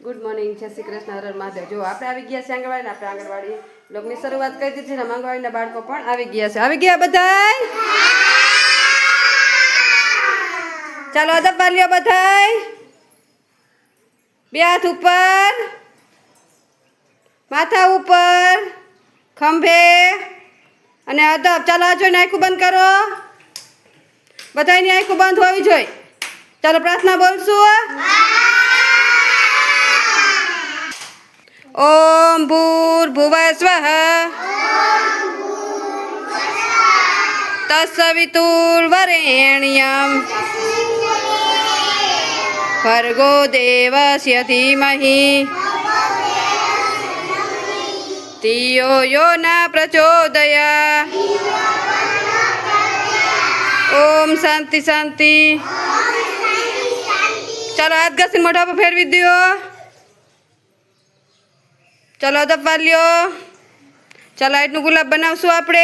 Good morning, જય શ્રી કૃષ્ણ, હર હર મહાદેવ। જો આપણે આવી ગયા છે આંગણવાડી, આપણે આંગણવાડી બ્લોગની શરૂઆત કરી દીધી છે ને આંગણવાડીના બાળકો પણ આવી ગયા છે। આવી ગયા બધાય? ચાલો અદબ વાલીઓ બધાય, બે હાથ ઉપર, માથા ઉપર, ખંભે અને અદબ। ચાલો આ જોઈને આંખું બંધ કરો, બધાની આંખું બંધ હોવી જોઈએ। ચાલો પ્રાર્થના બોલશું। ओम भूर्भुवः स्वः तत्सवितुर्वरेण्यं भर्गो देवस्य धीमहि धियो यो न प्रचोदयात्। ओम शांति शांति। चलो हाथ घसीने मोढा पर फेरवी दो। चलो अदब वालीओ, चलो आइटનું ગુલાબ બનાવશું આપણે।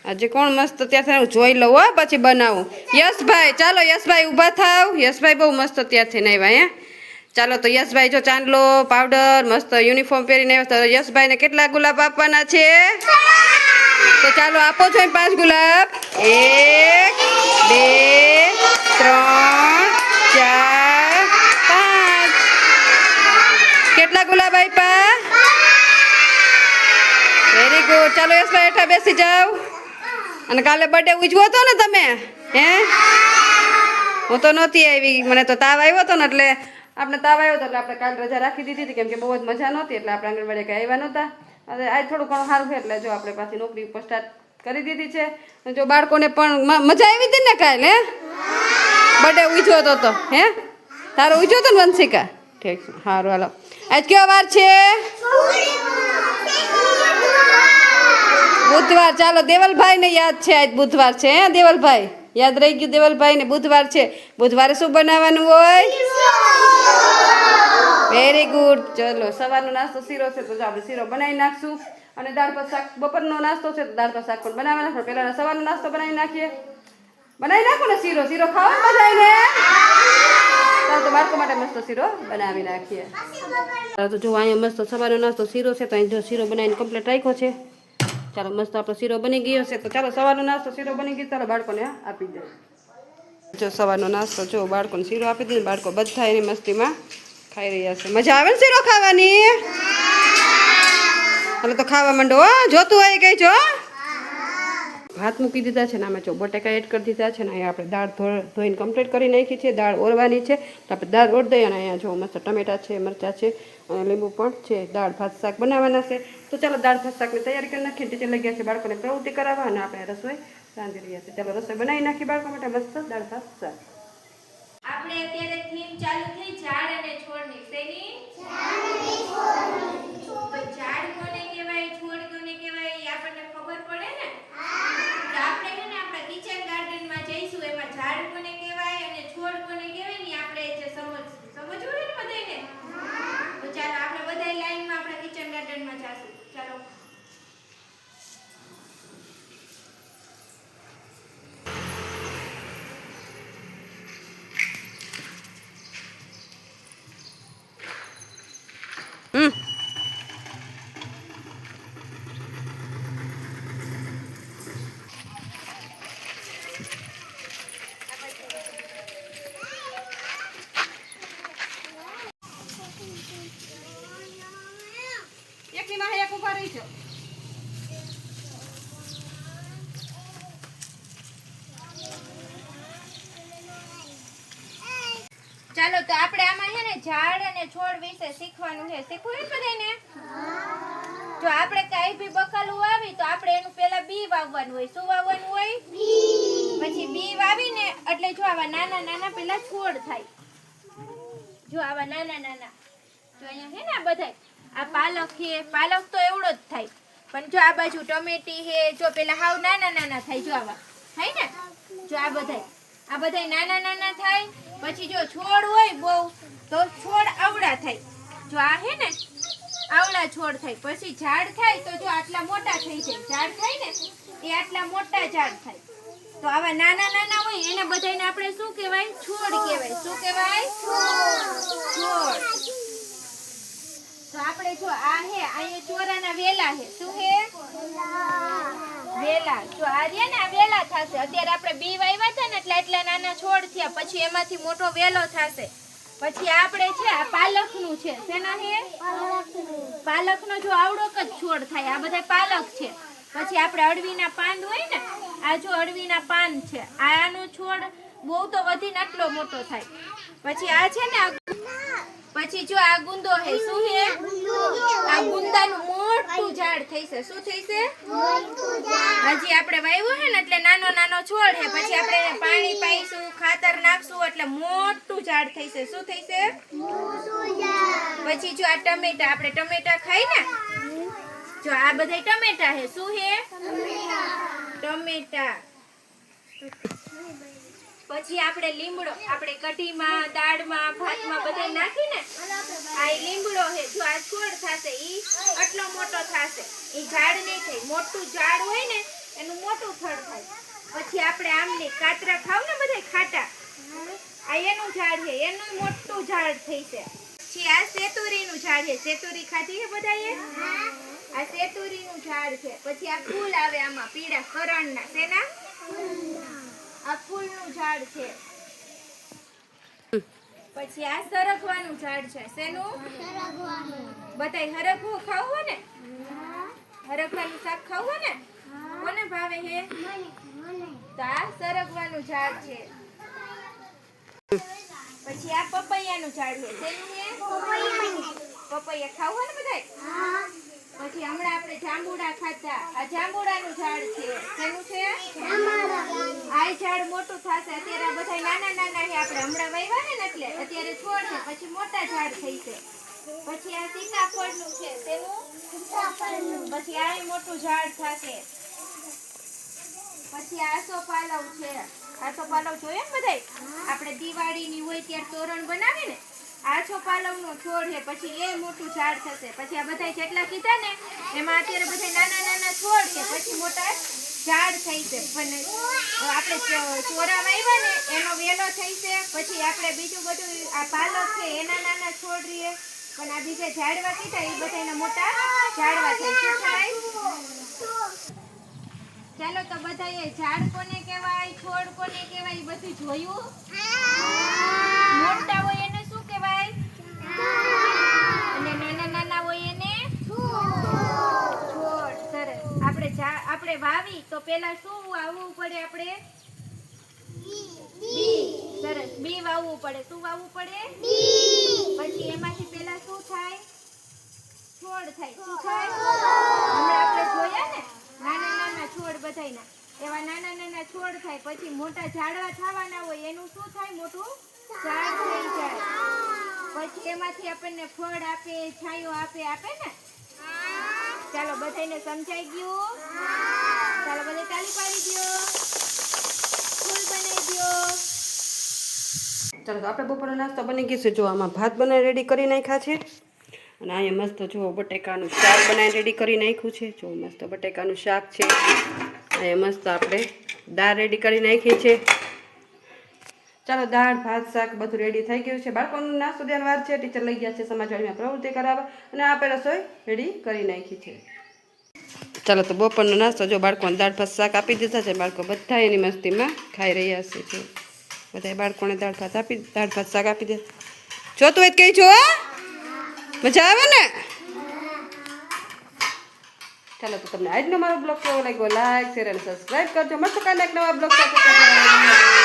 આજે કોણ મસ્ત ત્યાં જોઈ લઉં હો, પછી બનાવું। યશભાઈ, ચાલો યશભાઈ ઊભા થાવ। યશભાઈ બહુ મસ્ત ત્યાંથી આવ્યા હે। ચાલો તો યશભાઈ જો ચાંદલો પાવડર મસ્ત યુનિફોર્મ પહેરીને આવ્યા। તો યશભાઈને કેટલા ગુલાબ આપવાના છે? તો ચાલો આપો છો 5 ગુલાબ। 1 2 3 4 5। કેટલા ગુલાબ આપ્યા? Very good. ચાલો યશભાઈ હેઠા બેસી જાઓ। અને કાલે બર્થડે ઉજવો હતો ને તમે? હે, હું તો નહોતી આવી, મને તો તાવ આવ્યો હતો ને, એટલે આપણે તાવ આવ્યો હતો એટલે આપણે કાલે રજા રાખી દીધી હતી, કેમ કે બહુ જ મજા નહોતી, એટલે આપણે આંગણવાડી કંઈ આવ્યા નહોતા। હવે આજ થોડું ઘણું સારું છે, એટલે જો આપણે પાછી નોકરી ઉપર સ્ટાર્ટ કરી દીધી છે। જો બાળકોને પણ મજા આવી હતી ને કાલે? હે, બર્થડે ઉજવો તો હે? તારો ઉજવો હતો ને વંશિકા? ઠીક છે, સારું હાલો। આજ કેવો વાર છે? બુધવાર। ચાલો દેવલભાઈ ને યાદ છે, આજ બુધવાર છે। હે દેવલભાઈ, યાદ રહી ગયું દેવલભાઈ ને? બુધવાર છે, બુધવારે શું બનાવવાનું હોય? Very good. ચલો સવારનો નાસ્તો શીરો છે, તો આપણે શીરો બનાવી નાખશું। અને દાળ ભાત શાક બપોરનો નાસ્તો છે, તો દાળ ભાત શાક પણ બનાવી નાખો। પહેલા સવારનો નાસ્તો બનાવી નાખીએ। બનાવી નાખો ને શીરો? શીરો ખાવો બધાને? ચાલો તો બાળકો માટે મસ્ત શીરો બનાવી નાખીએ। ચાલો તો જો અહીંયા મસ્ત સવારનો નાસ્તો શીરો છે, તો અહીં જો શીરો બનાવીને કમ્પ્લીટ રાખ્યો છે। ચાલો મસ્ત આપણો શીરો બની ગયો છે, તો ચાલો સવારનો નાસ્તો શીરો બની ગયો, ચાલો બાળકોને આપી દે। જો સવારનો નાસ્તો જો બાળકોને શીરો આપી દે, બાળકો બધા એની મસ્તીમાં ખાઈ રહ્યા છે। મજા આવે ને શીરો ખાવાની? હાલો તો ખાવા માંડો હો, જોતું હોય કઈ જો। ભાત મૂકી દીધા છે ને, આમાં જો બટેકા એડ કરી દીધા છે ને, અહીંયા આપણે દાળ ધોઈને કમ્પ્લીટ કરી નાખી છે। દાળ ઓરવાની છે, તો આપણે દાળ ઓર દઈએ। અને અહીંયા જો મસ્ત ટમેટા છે, મરચાં છે અને લીંબુ પણ છે। દાળ ભાત શાક બનાવવાના છે, તો ચાલો દાળ ભાત શાકની તૈયારી કરી નાખીએ। ટીચર લઈ ગયા છે બાળકોને પ્રવૃત્તિ કરાવવા, અને આપણે રસોઈ રાંધી રહ્યા છે। ચાલો રસોઈ બનાવી નાખીએ બાળકો માટે મસ્ત દાળ ભાત શાક। આપણે અત્યારે થીમ ચાલુ થઈ ઝાડ અને છોડની। શેની? તો ઝાડ કોને કહેવાય, છોડ કોને કહેવાય, એ આપણને ખબર પડે ને? તો આપણે છે ને આપણા કિચન ગાર્ડનમાં જઈશું, એમાં ઝાડ કોને કહેવાય અને છોડ કોને કહેવાય ને આપણે જે સમજવું છે ને બધાને। તો ચાલો આપણે બધા લાઈનમાં આપણા કિચન ગાર્ડનમાં જાશું। ચાલો એકની વાહે એક ઊભા રહી છો। ચાલો તો આપણે આમાં છે ને ઝાડ અને છોડ વિશે શીખવાનું છે। શીખવું છે બધાને? જો આપણે કઈ ભી બકાલું વાવી તો આપણે એનું પહેલા બી વાવવાનું હોય। શું વાવવાનું હોય? પછી બી વાવીને એટલે જો આવા નાના નાના પહેલા છોડ થાય। જો આવા નાના નાના, જો અહીંયા છે ને આ બધાય, આ પાલક છે, પાલક તો એવડો જ થાય, પણ જો આ બાજુ ટમેટી છે, જો પેલા હાવ નાના નાના થાય, જો આવા થાય ને, જો આ બધાય નાના નાના થાય। પછી જો છોડ હોય બહુ તો છોડ આવડા થાય। જો આ હે ને આવડા છોડ થાય। પછી ઝાડ થાય તો જો આટલા મોટા થઈ જાય। ઝાડ થાય ને એ આટલા મોટા ઝાડ થાય। તો આવા નાના નાના હોય એને બધાને આપણે શું કહેવાય? છોડ કહેવાય। શું કહેવાય? છોડ। અહીંયા ચોરાના વેલા છે. શું છે? વેલા. જો આ રહ્યા ને આ વેલા થશે. અત્યારે આપણે બી વાવ્યા હતા ને એટલે એટલા નાના છોડ થયા. પછી એમાંથી મોટો વેલો થશે. પછી આપણે છે આ પાલકનું છે. શેના છે? પાલકનો જો આવડોક જ છોડ થાય. આ બધા પાલક છે. પછી આપણે અળવીના પાન હોય ને, આ જો અળવીના પાન છે. આનો છોડ બહુ તો વધીને આટલો મોટો થાય. પછી આ છે ને પછી જો આ ગુંદો છે. શું છે? આ ગુંદાનું મોટું ઝાડ થઈશે. શું થઈશે? હજી આપણે વાવ્યું છે ને એટલે નાનો નાનો છોડ છે. પછી આપણે પાણી પાઈશું, ખાતર નાખશું એટલે મોટું ઝાડ થઈશે. શું થઈશે? પછી જો આ ટમેટા, આપણે ટમેટા ખાઈ ને, જો આ બધા ટમેટા છે. શું છે? ટમેટા. પછી આપણે લીમડો, આપણે કઢીમાં, દાળમાં, ભાતમાં બધે નાખીને આ લીમડો છે. જો આ છોડ થશે ઈ આટલો મોટો થશે. ઈ ઝાડ નહીં થાય. મોટું ઝાડ હોય ને એનું મોટું ફળ થાય. પછી આપણે આમલી કાતરા ખાવ ને બધા ખાટા, આ એનું ઝાડ છે. એનું મોટું ઝાડ થઈશે. પછી આ સેતુરીનું ઝાડ છે. સેતુરી ખાધી છે બધાએ? આ સેતુરીનું ઝાડ છે. પછી આ ફૂલ આવે આમાં પીળા કરણના. શેના? આ ફૂલનું ઝાડ છે. પછી આ સરગવાનું ઝાડ છે. શેનું? બધાય હરગવું ખાવું ને? હરગવાનું શાક ખાવું ને? કોને ભાવે છે? તો આ સરગવાનું ઝાડ છે. પછી આ પપૈયાનું ઝાડ છે. શેનું છે? પપૈયા ખાવું ને બધાય? પછી હમણાં આપણે જાંબુડા ખાતા. આ જાંબુડાનું ઝાડ છે. શેનું છે? આ ઝાડ મોટું થશે. અત્યારે આ બધા નાના નાના છે. આપણે હમણાં વાવ્યા ને એટલે અત્યારે છોડ છે. પછી મોટા ઝાડ થઈ છે. પછી આ સીતાફળનું છે. તેનું પછી આ મોટું ઝાડ થશે. પછી આસોપાલવ છે. આસોપાલવ જોઈએ ને બધાય? આપણે દિવાળીની હોય ત્યારે તોરણ બનાવે ને, આસોપાલવનો છોડ છે. પછી એ મોટું ઝાડ થશે. પછી આ બધા જેટલા કીધા ને એમાં અત્યારે બધા નાના નાના છોડ છે. પછી મોટા ઝાડ થઈ છે. પણ આપણે ચોરા વાવ્યા ને એનો વેલો થઈ છે. પછી આપણે બીજું બધું આ પાલક છે એના નાના છોડ રહીએ. પણ આ બીજા ઝાડવા કીધા એ બધાના મોટા ઝાડવા થાય. ચાલો તો બધાએ ઝાડ કોને કહેવાય, છોડ કોને કહેવાય એ બધું જોયું. મોટા હોય એને શું કહેવાય? અને નાના નાના હોય એને છોડ. સરસ. આપણે વાવી તો પેલા શું વાવવું પડે? આપણે બી. સરસ. બી વાવવું પડે. શું વાવવું પડે? પછી એમાંથી પેલા શું થાય? છોડ થાય. શું થાય? હમણાં આપણે જોયા ને નાના નાના છોડ બધાયના એવા નાના નાના છોડ થાય. પછી મોટા ઝાડવા થવાના હોય એનું શું થાય? મોટું ઝાડ થઈ જાય. પછી એમાંથી આપણને ફળ આપે, છાંયો આપે ને? ચાલો બધાને સમજાઈ ગયું? ચાલો બધા તાળી પાડી દો, ફૂલ બનાવી દો. ચાલો તો આપણે બપોરનો નાસ્તો બની ગયો છે. જો આમાં ભાત બનાવી રેડી કરી નાખ્યા છે. અને અહીંયા મસ્ત જો બટેકાનું શાક બનાવીને રેડી કરી નાખ્યું છે. જો મસ્ત બટેકાનું શાક છે. અહીંયા મસ્ત આપણે દાળ રેડી કરી નાખી છે. ચાલો દાળ ભાત શાક બધું રેડી થઈ ગયું છે. બાળકોનું નાસ્તો દેવાની વાર છે. ટીચર લઈ ગયા છે સમાજવાડીમાં પ્રવૃત્તિ કરાવવા અને આપણે રસોઈ રેડી કરી નાખી છે. ચાલો તો બપોરનો નાસ્તો જો બાળકોને દાળ ભાત શાક આપી દીધા છે. બાળકો બધા એની મસ્તીમાં ખાઈ રહ્યા છે. જો બધા બાળકોને દાળ ભાત શાક આપી દે. જોતું હોય કઈ છો? મજા આવે ને? ચાલો તો તમને આજનો મારો બ્લોગ કેવો લાગ્યો? લાઈક, શેર અને સબસ્ક્રાઈબ કરજો. મળશું કાલે એક નવા બ્લોગ સાથે.